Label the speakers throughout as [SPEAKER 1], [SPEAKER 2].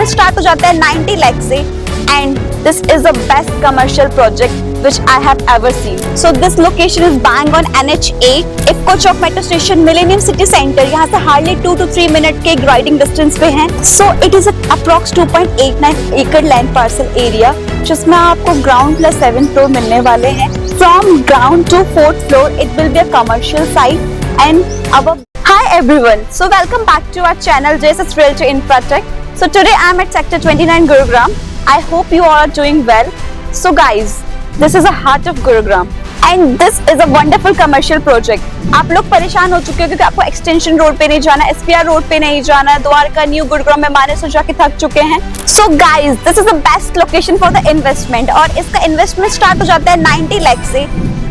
[SPEAKER 1] Investment start हो जाता है 90 लाख से and this is the best commercial project which I have ever seen. So this location is bang on NH8, IFFCO Chowk metro station, millennium city centre, यहाँ से hardly 2 to 3 minute के riding distance पे है. So it is approx 2.89 एकड़ land parcel area जिसमें आपको ground plus 7th floor मिलने वाले हैं. From ground to 4th floor it will be a commercial site and above. Hi everyone, so welcome back to our channel JSS Realty Infratech. So today I am at sector 29 Gurugram. I hope you all are doing well. So guys, this is the heart of Gurugram and this is a wonderful commercial project. आप लोग परेशान हो चुके हो क्योंकि आपको extension road पे नहीं जाना, SPR रोड पे नहीं जाना, द्वारका न्यू गुरुग्राम में माने सोचा के थक चुके हैं. So guys, this is the best location for the investment और इसका इन्वेस्टमेंट स्टार्ट हो जाता है 90 लाख से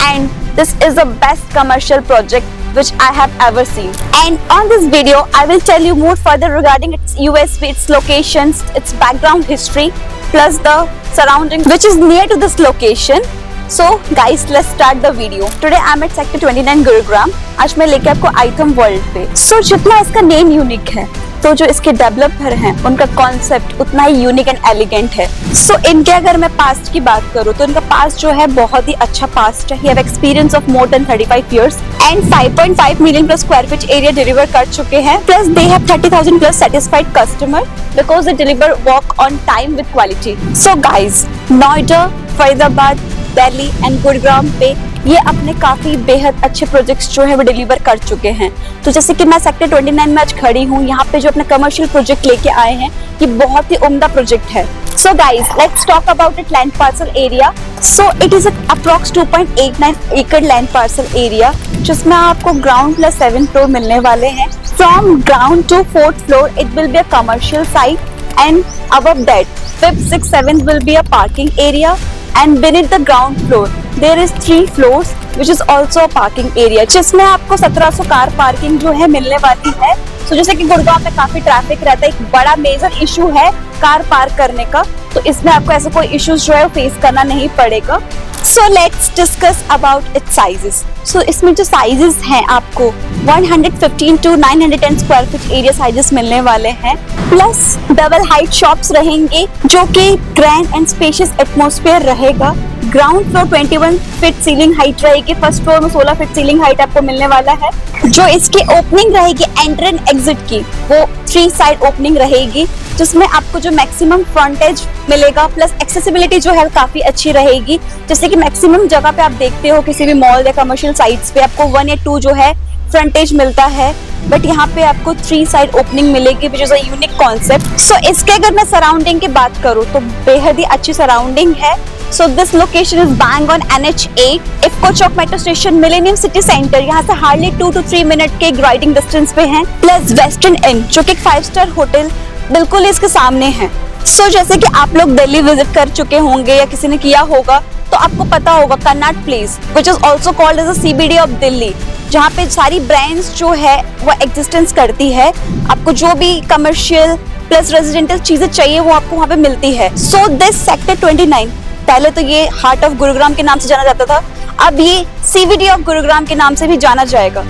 [SPEAKER 1] and this is the best commercial project which I have ever seen. And on this video, I will tell you more further regarding its USP, its locations, its background history, plus the surrounding which is near to this location. So guys, let's start the video. Today I am at sector 29 Gurugram. आज मैं लेके आपको आइथम world पे. So जितना इसका name unique है, तो जो इसके डेवलपर हैं उनका कॉन्सेप्ट उतना ही यूनिक एंड एलिगेंट है. सो इनके अगर मैं पास्ट की बात करूँ तो इनका पास्ट जो है बहुत ही अच्छा पास्ट है. Have experience of more than 35 years and 5.5 million plus square feet area deliver कर चुके हैं. Plus they have 30,000 plus satisfied customer because they deliver work on time with quality. So guys, Noida, Faridabad, Delhi and Gurugram पे ये अपने काफी बेहद अच्छे प्रोजेक्ट्स जो है वो डिलीवर कर चुके हैं. तो जैसे कि मैं सेक्टर 29 में आज खड़ी हूँ, यहाँ पे जो अपना कमर्शियल प्रोजेक्ट लेके आए हैं ये बहुत ही उम्दा प्रोजेक्ट है. So guys, let's talk about it land parcel area. So it is approx 2.89 एकड़ लैंड पार्सल एरिया जिसमें आपको ग्राउंड प्लस 7th फ्लोर मिलने वाले हैं. From ground to 4th floor it will be a commercial site and above that 5th, 6th, 7th will be a parking area and beneath the ground floor there is 3 floors which is also a parking area जिसमें आपको 1700 car parking जो है मिलने वाली है. तो जैसे कि गुड़गांव में काफी ट्रैफिक रहता है, एक बड़ा मेजर इशू है कार पार्क करने का, तो इसमें आपको ऐसा कोई इश्यूज जो है फेस करना नहीं पड़ेगा. So let's discuss about its sizes. So इसमें जो sizes हैं आपको 115 to 910 square feet area sizes मिलने वाले हैं. प्लस डबल हाइट शॉप्स रहेंगे जो कि ग्रैंड एंड स्पेशियस एटमॉस्फेयर रहेगा. Ground floor 21 feet ceiling height रहेगी, फर्स्ट फ्लोर में 16 फीट सीलिंग हाइट आपको मिलने वाला है. जो इसकी ओपनिंग रहेगी एंटर एंड एग्जिट की वो 3 साइड ओपनिंग रहेगी जिसमें आपको जो मैक्सिमम फ्रंटेज मिलेगा प्लस एक्सेसिबिलिटी जो है काफी अच्छी रहेगी. जैसे कि मैक्सिमम जगह पे आप देखते हो किसी भी मॉल या कमर्शियल साइट्स पे आपको 1 या 2 जो है फ्रंटेज मिलता है, बट यहाँ पे आपको 3 साइड ओपनिंग मिलेगी which is a unique concept. So इसके अगर मैं सराउंडिंग की बात करूँ तो बेहद ही अच्छी सराउंडिंग है. So this location is bang on NH8, IFFCO Chowk metro station, millennium city centre, यहाँ से हार्डली 2 to 3 मिनट के राइडिंग डिस्टेंस पे है. प्लस वेस्टर्न इन जो कि एक 5-स्टार होटल बिल्कुल इसके सामने है. सो जैसे कि आप लोग दिल्ली विजिट कर चुके होंगे या किसी ने किया होगा तो आपको पता होगा Connaught Place which is also called as a CBD of Delhi, जहाँ पे सारी ब्रांड्स जो है वो एग्जिस्टेंस करती है. आपको जो भी कमर्शियल प्लस रेजिडेंशियल चीजें चाहिए वो आपको वहाँ पे मिलती है. सो दिस सेक्टर 29 पहले तो ये हार्ट ऑफ गुरुग्राम के नाम से जाना जाता था, अब ये CBD ऑफ गुरुग्राम के नाम से भी जाना जाएगा.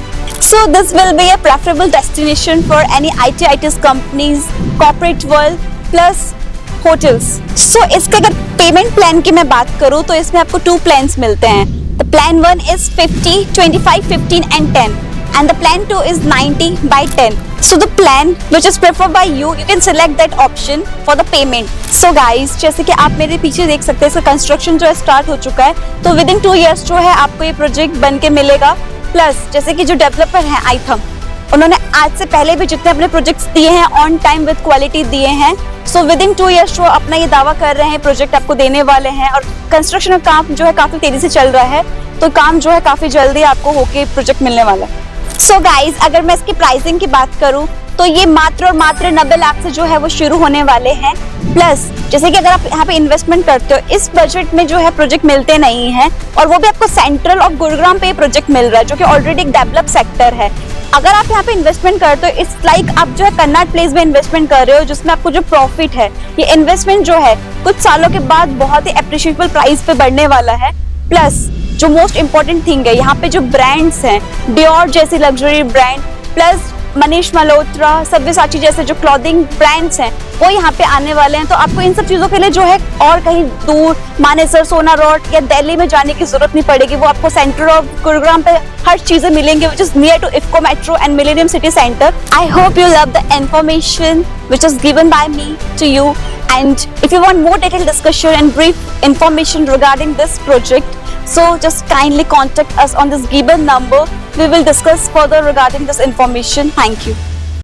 [SPEAKER 1] So this will be a preferable destination for any IT/ITES companies, corporate world plus hotels. So इसके अगर पेमेंट प्लान की मैं बात करूँ तो इसमें आपको 2 प्लान्स मिलते हैं. The plan 1 is 50, 25, 15 and 10 and the plan 2 is 90 by 10. So the plan which is preferred by you can select that option for the payment. So guys, जैसे कि आप मेरे पीछे देख सकते हैं इसका कंस्ट्रक्शन जो है स्टार्ट हो चुका है, तो विदिन 2 इयर्स जो है आपको ये प्रोजेक्ट बन के मिलेगा. प्लस जैसे कि जो डेवलपर हैं आइथम, उन्होंने आज से पहले भी जितने अपने प्रोजेक्ट्स दिए हैं ऑन टाइम विद क्वालिटी दिए हैं. सो विदिन 2 इयर्स जो अपना ये दावा कर रहे हैं प्रोजेक्ट आपको देने वाले हैं और कंस्ट्रक्शन का काम जो है काफी तेजी से चल रहा है, तो काम जो है काफी जल्दी आपको होके प्रोजेक्ट मिलने वाला है. सो गाइज, अगर मैं इसकी प्राइसिंग की बात करूँ तो ये मात्र और मात्र 90 लाख से जो है वो शुरू होने वाले हैं. प्लस जैसे कि अगर आप यहाँ पे इन्वेस्टमेंट करते हो इस बजट में जो है प्रोजेक्ट मिलते नहीं हैं, और वो भी आपको सेंट्रल ऑफ गुरुग्राम पे प्रोजेक्ट मिल रहा है जो कि ऑलरेडी एक डेवलप सेक्टर है. अगर आप यहाँ पे इन्वेस्टमेंट करते हो इट्स लाइक आप जो है कन्नाट प्लेस में इन्वेस्टमेंट कर रहे हो जिसमें आपको जो प्रॉफिट है ये इन्वेस्टमेंट जो है कुछ सालों के बाद बहुत ही अप्रिशिएबल प्राइस पे बढ़ने वाला है. प्लस जो मोस्ट इम्पोर्टेंट थिंग है यहाँ पे जो ब्रांड्स हैं, डियोर जैसी luxury brand, plus Manish Malhotra, Sabyasachi जैसे जो क्लॉथिंग ब्रांड्स हैं वो यहाँ पे आने वाले हैं। तो आपको इन सब चीजों के लिए जो है और कहीं दूर मानेसर, सोना रोड या दिल्ली में जाने की जरूरत नहीं पड़ेगी। वो आपको सेंटर ऑफ गुरुग्राम पे हर चीजें मिलेंगे, which is near to IFFCO Metro and Millennium City Center. I hope you love the information which is given by me to you. And if you want more detailed discussion and brief information regarding this project, so just kindly contact us on this given number. We will discuss further regarding this information. Thank you.